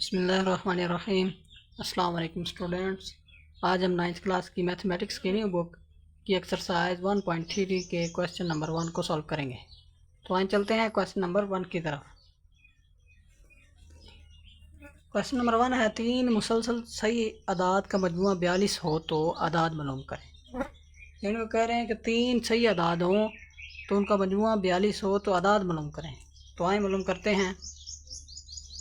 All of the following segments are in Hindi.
बिस्मिल्लाहिर्रहमानिर्रहीम। अस्सलाम वालेकुम स्टूडेंट्स। आज हम 9th क्लास की मैथमेटिक्स की न्यू बुक की एक्सरसाइज 1.3 के क्वेश्चन नंबर 1 को सॉल्व करेंगे। तो आइए चलते हैं क्वेश्चन नंबर 1 की तरफ। क्वेश्चन नंबर 1 है, तीन मुसलसल सही अदाद का मजमूआ 42 हो तो अदाद मालूम करें। यानी वो कह रहे हैं कि तीन सही अदाद हों तो उनका मजमूआ 42 हो तो अदाद मालूम करें। तो आइए मालूम करते हैं।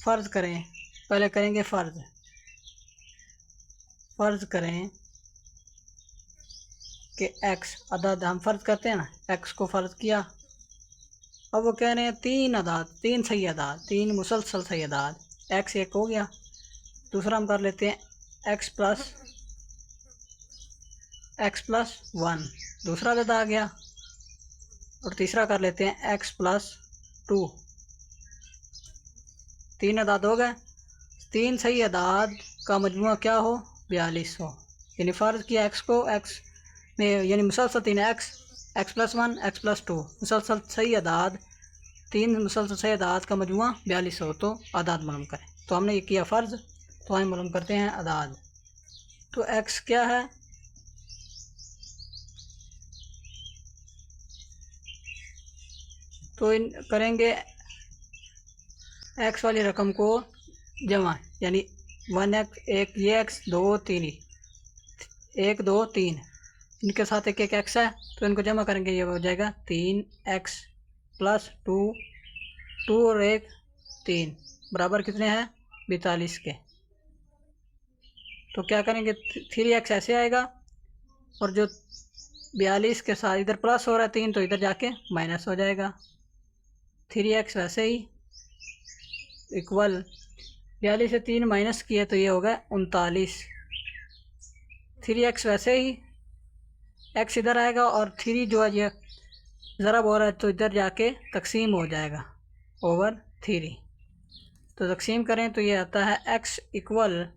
फ़र्ज़ करें, पहले करेंगे फ़र्ज़ करें कि x अदद, हम फ़र्ज़ करते हैं ना, x को फ़र्ज़ किया। अब वो कह रहे हैं तीन अदाद, तीन सही अदाद, तीन मुसलसल सही अदाद। x एक हो गया, दूसरा हम कर लेते हैं x प्लस 1, दूसरा अदद आ गया। और तीसरा कर लेते हैं x प्लस 2, तीन अदाद हो गए। तीन सही अदाद का मजमूआ क्या हो, 42 हो। यानी फ़र्ज़ किया x को, x में यानी मुसलसल तीन x प्लस 1, x प्लस 2 मुसलसल सही अदाद, तीन मुसलसल सही अदाद का मजमूआ 42 हो तो अदाद मालूम करें। तो हमने ये किया फ़र्ज़, तो हम मालूम करते हैं अदाद। तो x क्या है, तो इन करेंगे x वाली रकम को जमा, यानी 1x, एक ये x, दो तीन, 1 2 3, इनके साथ एक एक x है तो इनको जमा करेंगे, ये हो जाएगा 3x प्लस 2, 2 और 1 3 बराबर कितने हैं, 42 के। तो क्या करेंगे, 3x ऐसे आएगा और जो 42 के साथ इधर प्लस हो रहा है 3 तो इधर जाके माइनस हो जाएगा। 3x वैसे ही इक्वल 42 से 3 माइनस किए तो ये होगा 39। 3x वैसे ही x इधर आएगा और 3 जो है ये ज़रब हो रहा है तो इधर जाके तकसीम हो जाएगा ओवर 3। तो तकसीम करें तो ये आता है x इक्वल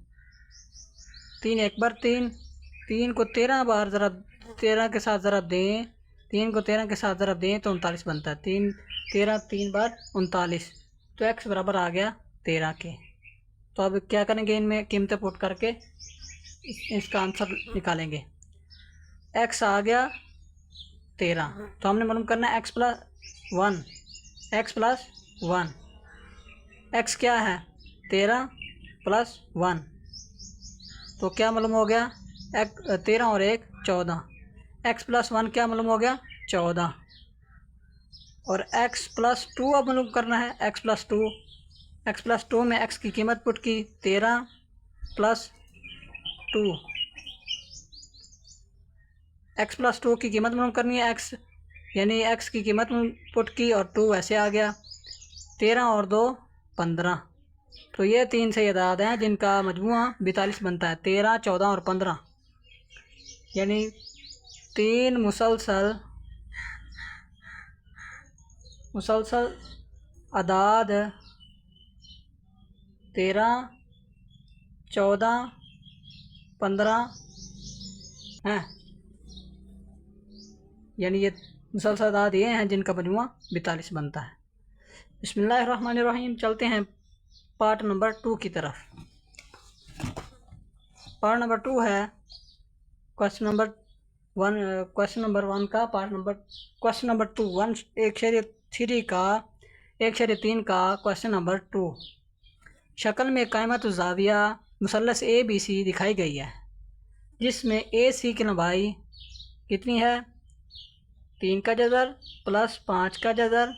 3 एक बार 3, 3 को 13 बार ज़रब, 13 के साथ ज़रब दें, 3 को 13 के साथ ज़रब दें तो 39 बनता है। 3 13 3 बार 39, तो x बराबर आ गया 13 के। तो अब क्या करेंगे, इनमें कीमतें पुट करके इसका आंसर निकालेंगे। x आ गया 13, तो हमने मालूम करना है x प्लस 1, x क्या है 13 प्लस 1, तो क्या मालूम हो गया, 13 और 1 14, x प्लस 1 क्या मालूम हो गया 14, और x प्लस 2 अब मालूम करना है। x प्लस 2 में x की कीमत पुट की 13 प्लस 2, x प्लस 2 की कीमत मालूम करनी है, x यानी x की कीमत पुट की और 2 ऐसे आ गया, 13 और 2 15। तो ये तीन सही अदाद हैं जिनका मजमूआ 42 बनता है, 13 14 और 15। यानी तीन मुसलसल अदाद 13 14 15 हैं, यानी ये मुसलसल अदाद ये हैं जिनका मजमूआ 42 बनता है। बिस्मिल्लाहिर्रहमानिर्रहीम। चलते हैं पार्ट नंबर 2 की तरफ। पार्ट नंबर 2 है क्वेश्चन नंबर 1 का पार्ट नंबर, क्वेश्चन नंबर 2 1/3 का 1/3 का क्वेश्चन नंबर 2। शक्ल में कायमत ज़ाविया मुसल्लस ABC दिखाई गई है, जिसमें AC की लंबाई कितनी है, 3 का जज़र प्लस 5 का जज़र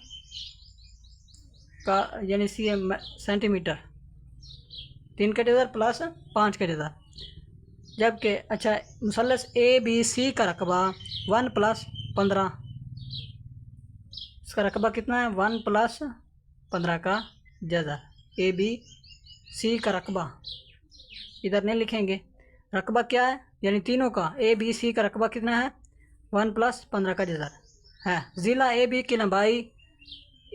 का, यानी सेंटीमीटर, 3 का जज़र प्लस 5 का जज़र। जबकि अच्छा, मुसल्लस ABC का रकबा 1 प्लस 15, इसका रकबा कितना है 1 प्लस 15 का जज़र। ABC का रकबा इधर नहीं लिखेंगे, रकबा क्या है, यानी तीनों का ABC का रकबा कितना है 1 प्लस 15 का जज़र है। ज़िला AB की लंबाई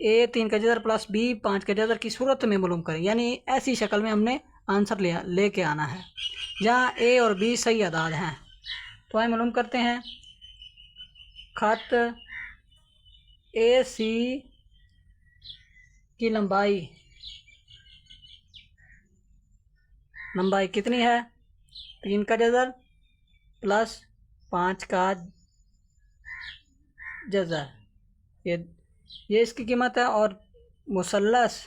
A 3 का जज़र प्लस B 5 का जज़र की सूरत में मालूम करें। यानी ऐसी शक्ल में हमने आंसर लेके आना है जहाँ A और B सही अदाद हैं। तो आइए मालूम करते हैं। खत AC की लंबाई लंबाई कितनी है, 3 का जज़र प्लस 5 का जज़र, ये इसकी कीमत है। और मुसल्लस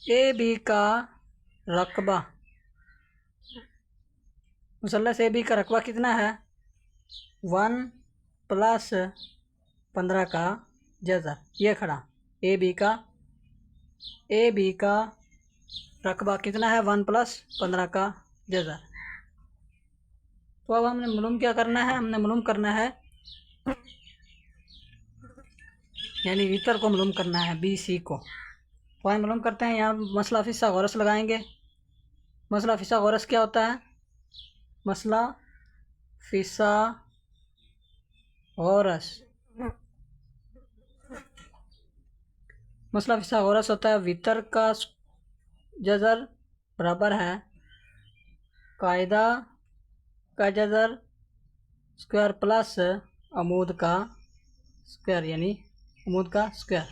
ए बी का रकबा, मुसल्लस ए बी का रकबा कितना है, 1 प्लस 15 का जज़र। ये खड़ा ए बी का रकबा कितना है, 1 प्लस 15 का जज़र। तो अब हमने मालूम क्या करना है, हमने मालूम करना है यानी वितर को मालूम करना है, बी सी को। तो हम मालूम करते हैं, यहाँ मसला फिसागोरस लगाएंगे। मसला फिसागोरस क्या होता है, मसला फिसागोरस, मसला फिसागोरस होता है वितर का जज़र बराबर है कायदा का जज़र स्क्वायर प्लस अमूद का स्क्वायर, यानी अमूद का स्क्वायर।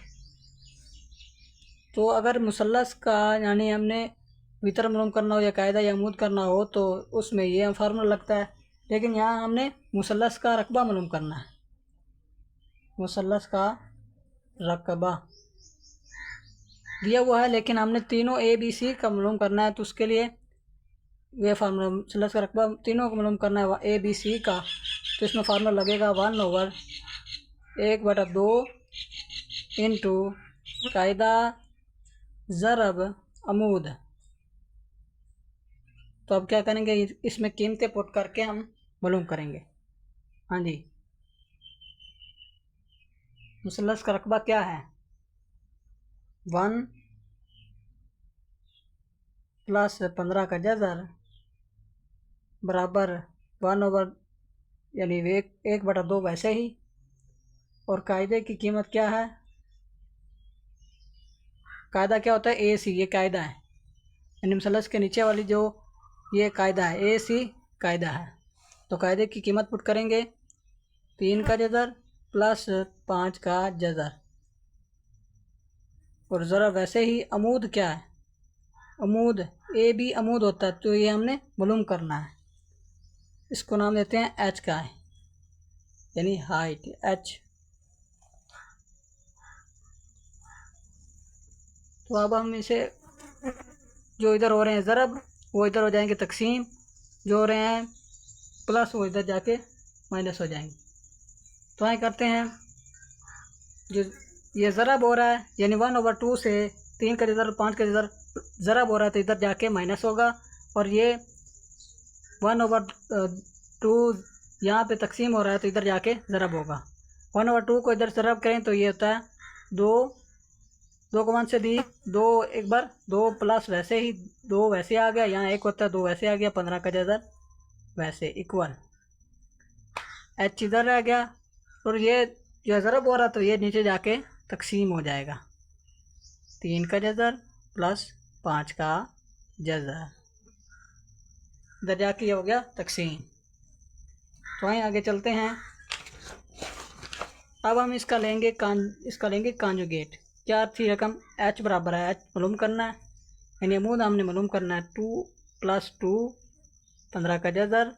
तो अगर मुसल्लस का यानी हमने वितर मालूम करना हो या कायदा या अमूद करना हो तो उसमें ये फार्मूला लगता है, लेकिन यहाँ हमने मुसल्लस का रकबा मालूम करना है। मुसल्लस का रकबा दिया हुआ है, लेकिन हमने तीनों ए बी सी का मालूम करना है, तो उसके लिए वे फार्मूला मुसल्लस का रकबा तीनों को मालूम करना है ए बी सी का। तो इसमें फार्मूला लगेगा 1/1/2 इंटू कायदा ज़रब अमूद। तो अब क्या करेंगे, इसमें कीमतें पुट करके हम मालूम करेंगे। हाँ जी, मुसल्लस का रकबा क्या है, 1 प्लस 15 का जज़र बराबर 1 यानी 1/2 वैसे ही। और कायदे की कीमत क्या है, कायदा क्या होता है, ए सी, ये कायदा है, यानी मुसल्लस के नीचे वाली जो ये कायदा है, ए सी कायदा है। तो कायदे की कीमत पुट करेंगे, 3 का जज़र प्लस 5 का जज़र, और ज़रा वैसे ही अमूद क्या है, अमूद ए बी अमूद होता है, तो ये हमने मालूम करना है। इसको नाम देते हैं एच का है, यानी हाइट एच। तो अब हम इसे जो इधर हो रहे हैं ज़रब वो इधर हो जाएंगे तकसीम, जो हो रहे हैं प्लस वो इधर जाके माइनस हो जाएंगे। तो यहाँ करते हैं, जो ये ज़रब हो रहा है यानी 1/2 से 3 का जज़र 5 का जज़र ज़रब हो रहा है, तो इधर जाके माइनस होगा। और ये 1/2 यहाँ पे तकसीम हो रहा है, तो इधर जाके ज़रब होगा। 1/2 को इधर ज़रब करें तो ये होता है 2 को 1 से दी 2, एक बार 2 प्लस वैसे ही 2 वैसे आ गया, यहाँ 1 होता है 2 वैसे आ गया, 15 का जज़र वैसे इक्वल एच इधर रह गया। और ये जो ज़रब हो रहा तो ये नीचे जाके तकसीम हो जाएगा, 3 का जज़र प्लस 5 का जज़र, इधर जाके ये हो गया तकसीम। तो वहीं आगे चलते हैं। अब हम इसका लेंगे कांजुगेट। क्या थी रकम, एच बराबर है, एच मालूम करना है, यानी अमूद हमने मालूम करना है 2 + 2 15 का जज़र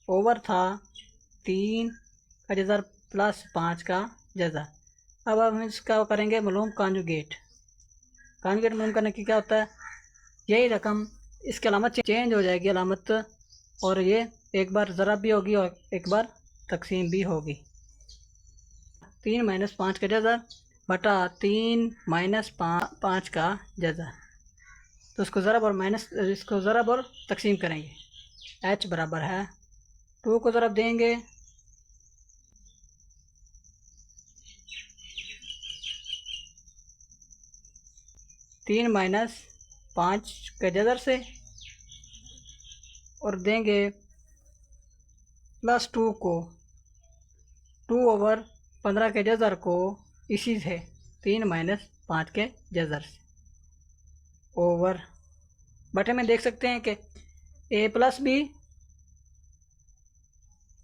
ओवर था 3 का जज़र प्लस 5 का जज़र। अब हम इसका करेंगे मालूम कांजुगेट। कांजुगेट मालूम करने की क्या होता है, यही रकम इसकी अलामत चेंज हो जाएगी अलामत, और ये एक बार ज़रब भी होगी और एक बार तकसीम भी होगी। 3 - 5 का जज़र बटा 3 - 5 का जज़र, तो इसको ज़रब और इसको ज़रब और तकसीम करेंगे। एच बराबर है 2 को ज़रब देंगे 3 - 5 के जज़र से, और देंगे +2 को 2/15 के जज़र को इसी से 3 - 5 के जज़र से ओवर बटे में देख सकते हैं कि a + b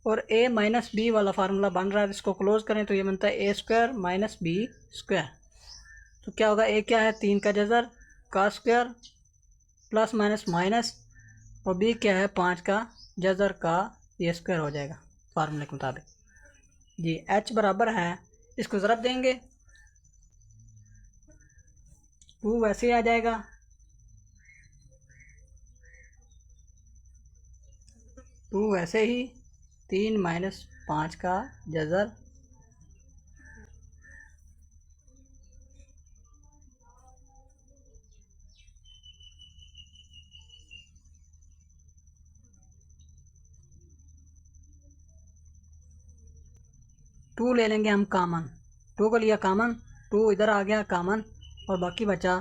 और a - b वाला फार्मूला बन रहा है। इसको क्लोज करें तो ये बनता है a² - b²। तो क्या होगा, a क्या है 3 का जज़र का स्क्वायर प्लस माइनस माइनस, और बी क्या है 5 का जज़र का ये स्क्वायर हो जाएगा फार्मूले के मुताबिक जी। h बराबर है, इसको ज़रब देंगे 2 वैसे ही आ जाएगा, 2 वैसे ही 3 माइनस 5 का जज़र टू ले लेंगे हम कामन, 2 को लिया कामन, 2 इधर आ गया कामन, और बाकी बचा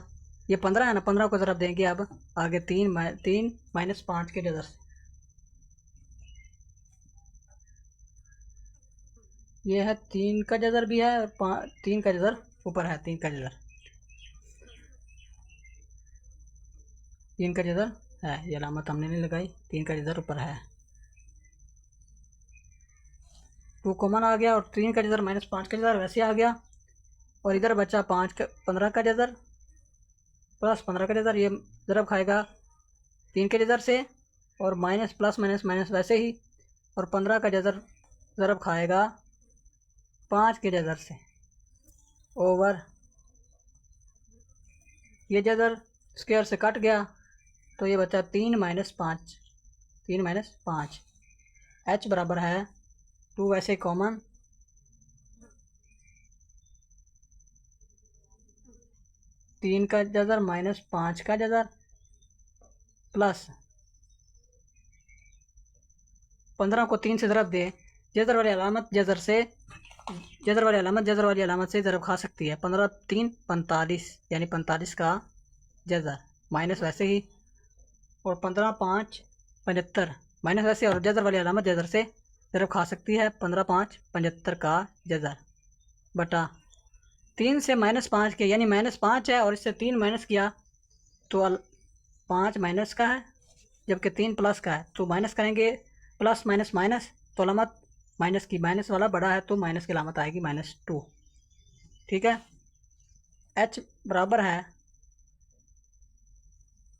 ये 15 है ना, 15 को ज़रब देंगे अब आगे 3 माइनस 5 के जज़र से। ये है 3 का जज़र भी है और 3 का जज़र ऊपर है, 3 का जज़र, 3 का जज़र है, ये अलामत हमने नहीं लगाई, 3 का जज़र ऊपर है। 2 कॉमन आ गया और 3 का जज़र माइनस 5 का जज़र वैसे आ गया, और इधर बचा 15 का जज़र प्लस 15 का जज़र, ये ज़रब खाएगा 3 के जज़र से, और माइनस प्लस माइनस माइनस वैसे ही, और 15 का जज़र ज़रब खाएगा 5 के जज़र से ओवर, ये जज़र स्क्वायर से कट गया तो ये बचा 3 माइनस 5, 3 माइनस 5। h बराबर है 2 वैसे कॉमन, 3 का जज़र माइनस 5 का जज़र प्लस 15 को 3 से ज़रब दे, जज़र वाली अलामत जज़र से, जज़र वाली अलामत जज़र वाली अलामत से ज़रब खा सकती है। 15 3 45, यानी 45 का जज़र माइनस वैसे ही, और 15 5 75 माइनस वैसे, और जज़र वाली अलामत जज़र से ज़रब खा सकती है 15 5 75 का जज़र बटा 3 से माइनस 5 के, यानी माइनस 5 है और इससे 3 माइनस किया तो 5 माइनस का है, जबकि 3 प्लस का है, तो माइनस करेंगे प्लस माइनस माइनस, तो अलामत माइनस की, माइनस वाला बड़ा है तो माइनस की अलामत आएगी -2, ठीक है। h बराबर है,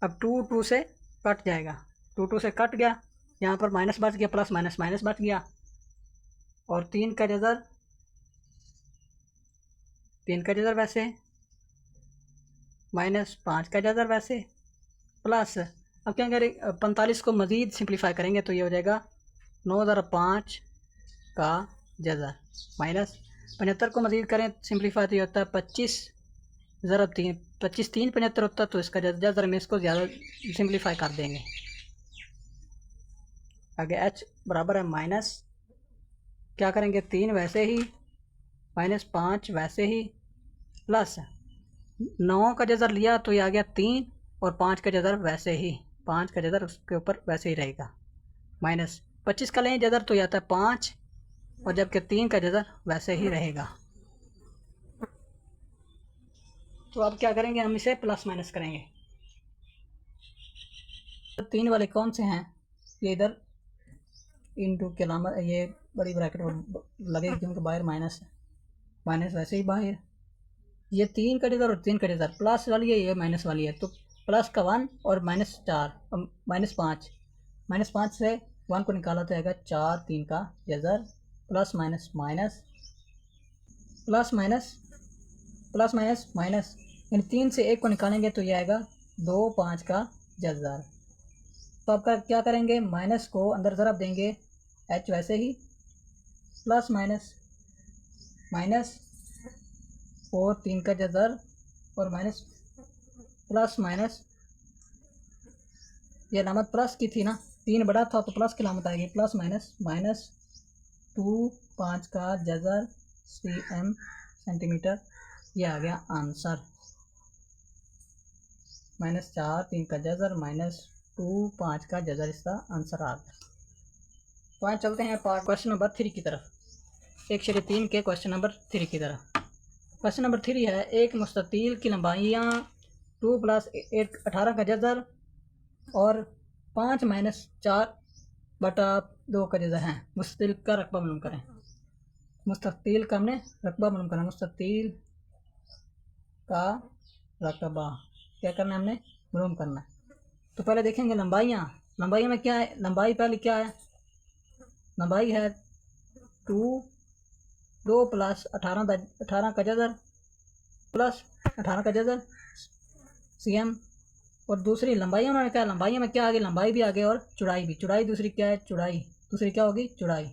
अब 2 से कट जाएगा, 2 से कट गया, यहाँ पर माइनस बच गया, प्लस माइनस माइनस बच गया, और 3 का जज़र, 3 का जज़र वैसे, माइनस 5 का जज़र वैसे, प्लस अब क्या करें, 45 को मज़ीद सिंप्लीफाई करेंगे तो ये हो जाएगा 9 ज़रा 5 का जज़र, माइनस 75 को मज़ीद करें सिंप्लीफाई तो ये होता है 25 ज़रा 3, 25 3 75 होता है, तो इसका जज़र में इसको ज़्यादा सिंप्लीफाई कर देंगे। आगे h बराबर है माइनस, क्या करेंगे 3 वैसे ही, माइनस 5 वैसे ही, प्लस 9 का जज़र लिया तो ये आ गया 3, और 5 का जज़र वैसे ही, 5 का जज़र उसके ऊपर वैसे ही रहेगा, माइनस 25 का लें जज़र तो ये आता है 5, और जबकि 3 का जज़र वैसे ही रहेगा। तो अब क्या करेंगे, हम इसे प्लस माइनस करेंगे। 3 वाले कौन से हैं, ये इधर इनटू के अलामत, ये बड़ी ब्रैकेट लगेगी क्योंकि बाहर माइनस है, माइनस वैसे ही बाहर, ये 3 का जज़र और 3 का जज़र, प्लस वाली है ये माइनस वाली है, तो प्लस का 1 और -4 -5 से 1 को निकाला तो आएगा 4 3 का जज़र, plus minus minus, plus minus plus minus minus, इन 3 से 1 को निकालेंगे तो ये आएगा 2 5 का जज़र। तो आपका क्या करेंगे, माइनस को अंदर ज़रब देंगे, h वैसे ही, प्लस माइनस माइनस, और 3 का जज़र, और माइनस प्लस माइनस, ये अलामत प्लस की थी ना, 3 बड़ा था तो प्लस की अलामत आएगी, प्लस माइनस माइनस 2 5 का जज़र cm सेंटीमीटर, ये आ गया आंसर, -4 3 का जज़र -2 5 का जज़र, इसका आंसर आ गया। तो आए चलते हैं क्वेश्चन नंबर 3 की तरफ, 1/3 के क्वेश्चन नंबर 3 की तरफ। क्वेश्चन नंबर 3 है, एक मुस्ततील की लंबाइयाँ 2 + 8 18 का जज़र और 5 - 4/2 का जज़र हैं। मुस्ततील का रकबा मालूम करें। मुस्ततील का हमने रकबा मालूम करना, मुस्ततील का रकबा क्या करना है, हमने मालूम करना है। तो पहले देखेंगे लंबाइयाँ। लंबाई में क्या है, लंबाई पहले क्या है, लंबाई है 2 प्लस 18 का जज़र प्लस 18 का जज़र cm। और दूसरी लंबाई उन्होंने क्या, लंबाई में क्या आ गई, लंबाई भी आ गई और चौड़ाई भी। चौड़ाई दूसरी क्या है, चौड़ाई दूसरी क्या होगी, चौड़ाई।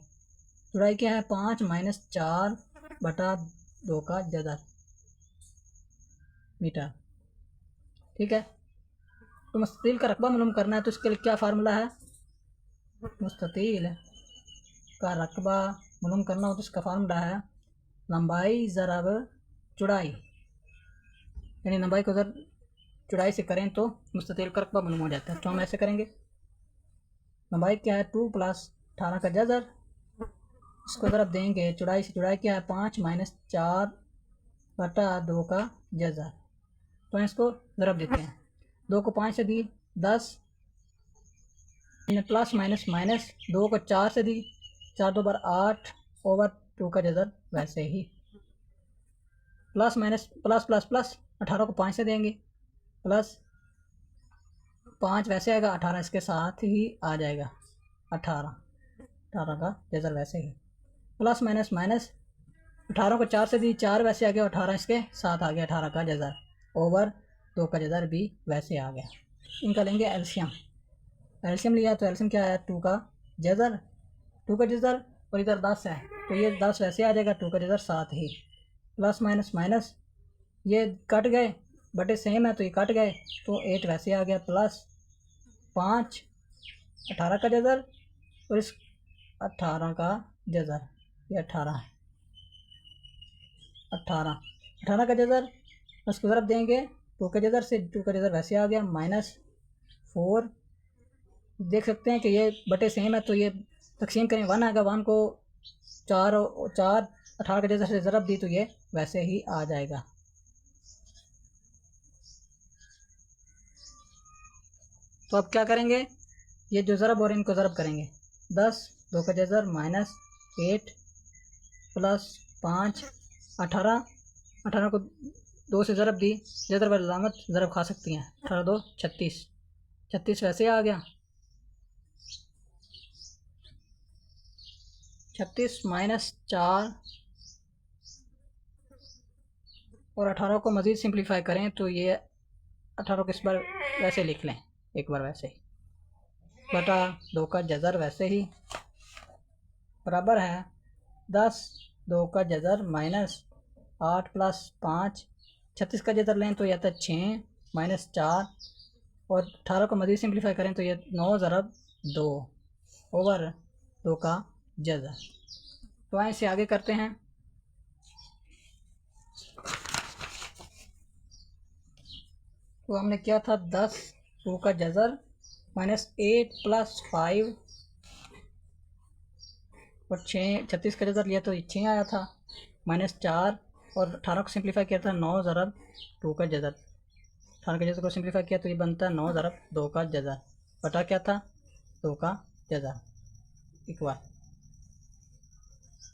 चौड़ाई क्या है 5 - 4/2 का जज़र मीटर। ठीक है। तो मुस्ततील का रकबा मालूम करना है तो इसके लिए क्या फार्मूला है, मुस्ततील का रकबा मालूम करना हो तो इसका फार्मूला है लंबाई ज़रब चौड़ाई, यानी लंबाई को अगर चौड़ाई से करें तो मुस्ततील का रकबा मालूम हो जाता है। तो हम ऐसे करेंगे, लंबाई क्या है 2 प्लस 18 का जज़र, इसको ज़रब देंगे चौड़ाई से। चौड़ाई क्या है 5 - 4/2 का जज़र। तो इसको ज़रब देते हैं, 2 को 5 से दी 10, प्लस माइनस माइनस 2 को 4 से दी 4 2 8/2 का जज़र। वैसे ही plus minus plus plus plus 18 को 5 से देंगे प्लस 5 वैसे आएगा, 18 इसके साथ ही आ जाएगा, 18 का जज़र वैसे ही। प्लस माइनस माइनस 18 को 4 से दी 4 वैसे आ गया, 18 इसके साथ आ गया, 18 का जज़र ओवर 2 का जज़र भी वैसे आ गया। इनका लेंगे एल्शियम। एल्शियम लिया तो एल्शियम क्या है 2 का जज़र, 2 का जज़र और इधर 10 है तो ये 10 वैसे आ जाएगा, 2 का जज़र साथ ही। प्लस माइनस माइनस ये कट गए, बटे सेम है तो ये कट गए तो 8 वैसे आ गया, प्लस 5 18 का जज़र और इस 18 का जज़र, ये 18 है, 18 का जज़र। उसको ज़रब देंगे 2 के जज़र से, 2 का जज़र वैसे आ गया, -4। देख सकते हैं कि ये बटे सेम है तो ये तकसीम करें 1 आएगा, 1 को 4 18 के जज़र से ज़रब दी तो ये वैसे ही आ जाएगा। तो अब क्या करेंगे, ये जो ज़रब और इनको ज़रब करेंगे, 10 2 का जज़र -8 प्लस 5 18 को 2 से ज़रब दी, जज़र वाली लामत ज़रब खा सकती हैं, 18 2 36 वैसे आ गया, 36 - 4 और 18 को मज़ीद सिंप्लीफाई करें तो ये 18 को इस बार वैसे लिख लें, एक बार वैसे ही, बटा 2 का जज़र वैसे ही बराबर है 10 2 का जज़र -8 प्लस 5, 36 का जज़र लें तो यह आता है 6 - 4 और 18 को मज़ीद सिंप्लीफाई करें तो ये 9 ज़रब 2 ओवर 2 का जज़र। तो आए इसे आगे करते हैं। तो हमने क्या था 10 2 का जज़र -8 प्लस 5 और 6, 36 का जज़र लिया तो 6 आया था, -4 और 18 को सिंप्लीफाई किया था 9 ज़रब 2 का जज़र। 18 के जज़र को सिंप्लीफाई किया तो ये बनता है 9 ज़रब 2 का जज़र बटा क्या था 2 का जज़र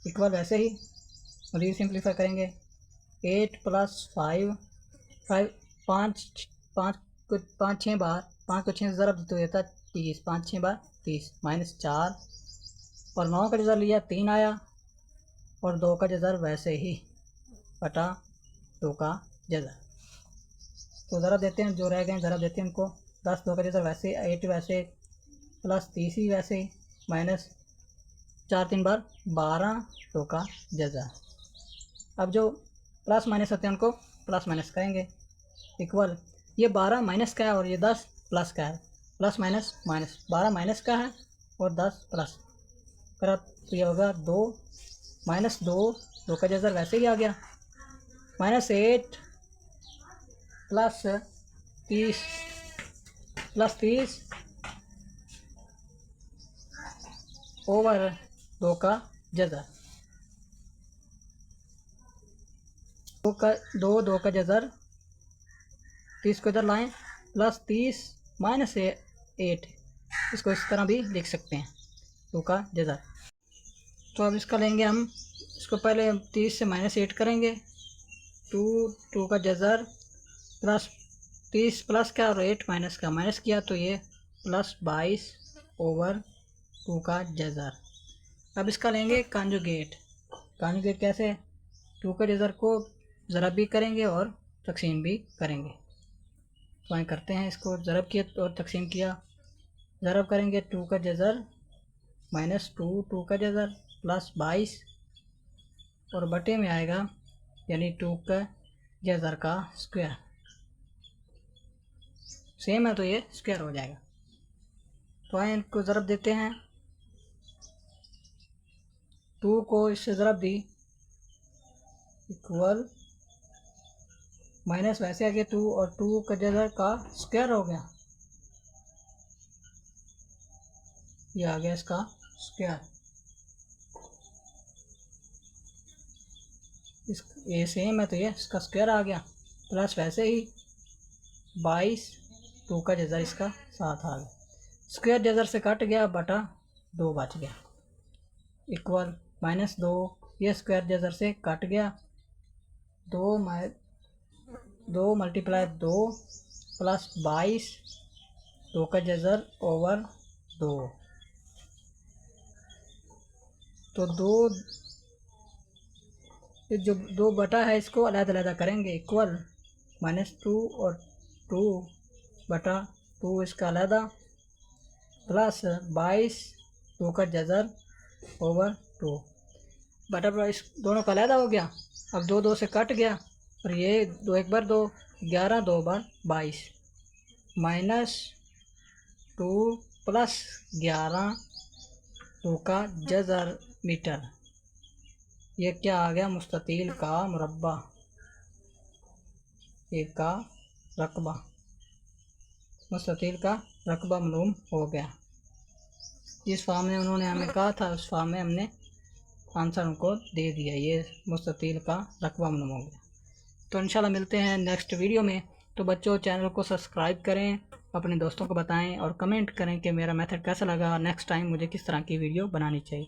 इक्वल वैसे ही मज़ीद सिंप्लीफाई करेंगे 8 प्लस 5 5 6 बार 5 को 6 से ज़रब तो ये था 30, 5 6 बार 30 -4 और 9 का जज़र लिया 3 आया और 2 का जज़र वैसे ही बटा 2 का जज़र। तो ज़रा देते हैं, जो रह गए ज़रा देते हैं उनको। 10 2 का जज़र वैसे, 8 वैसे प्लस 30 ही वैसे माइनस 4 3 बार 12 2 का जज़र। अब जो प्लस माइनस होते हैं उनको प्लस माइनस करेंगे इक्वल, ये 12 माइनस का है और ये 10 प्लस का है, प्लस माइनस माइनस 12 माइनस का है और 10 प्लस करा तो ये होगा 2 -2 का जज़र वैसे ही आ गया, -8 प्लस 30 ओवर 2 का जज़र। 2 का जज़र 30 को इधर लाएं प्लस 30 -8, इसको इस तरह भी लिख सकते हैं 2 का जज़र। तो अब इसका लेंगे हम, इसको पहले 30 से -8 करेंगे, 2 का जज़र प्लस 30 प्लस का और 8 माइनस का, माइनस किया तो ये प्लस 22/2 का जज़र। अब इसका लेंगे कांजुगेट। कांजुगेट कैसे? 2 का जज़र को ज़रब भी करेंगे और तकसीम भी करेंगे। तो वहीं करते हैं, इसको ज़रब किया और तकसीम किया। ज़रब करेंगे 2 का जज़र माइनस 2 का जज़र प्लस 22 और बटे में आएगा यानी 2 का जज़र का स्क्वायर। सेम है तो ये स्क्वायर हो जाएगा। तो आए इनको ज़रब देते हैं। 2 को इससे ज़रब दी इक्वल माइनस वैसे आ गया 2 और 2 का जज़र का स्क्वायर हो गया, ये आ गया इसका स्क्वायर। इस ये सेम है तो ये इसका स्क्वायर आ गया, प्लस वैसे ही 22 2 का जज़र इसका साथ आ गया। स्क्वायर जज़र से कट गया, बटा 2 बच गया इक्वल माइनस 2, ये स्क्वायर जज़र से कट गया, 2 मल्टीप्लाई 2 प्लस 22 2 का जज़र ओवर 2। तो 2 जो 2 बटा है इसको अलग-अलग करेंगे इक्वल माइनस 2 और 2 बटा 2 इसका अलहदा प्लस 22 2 का जज़र ओवर 2 बटा इस दोनों का अलहदा हो गया। अब 2 2 से कट गया और ये 2 1 बार 2 11 2 बार 22 माइनस 2 प्लस 11 2 का जज़र मीटर। ये क्या आ गया? मुस्ततील का मुरब्बा, एक का रकबा, मुस्ततील का रकबा मालूम हो गया। जिस फॉर्म में उन्होंने हमें कहा था उस फॉर्म में हमने आंसर उनको दे दिया, ये मुस्ततील का रकबा मालूम हो गया। तो इंशाल्लाह मिलते हैं नेक्स्ट वीडियो में। तो बच्चों चैनल को सब्सक्राइब करें, अपने दोस्तों को बताएं और कमेंट करें कि मेरा मेथड कैसा लगा, नेक्स्ट टाइम मुझे किस तरह की वीडियो बनानी चाहिए।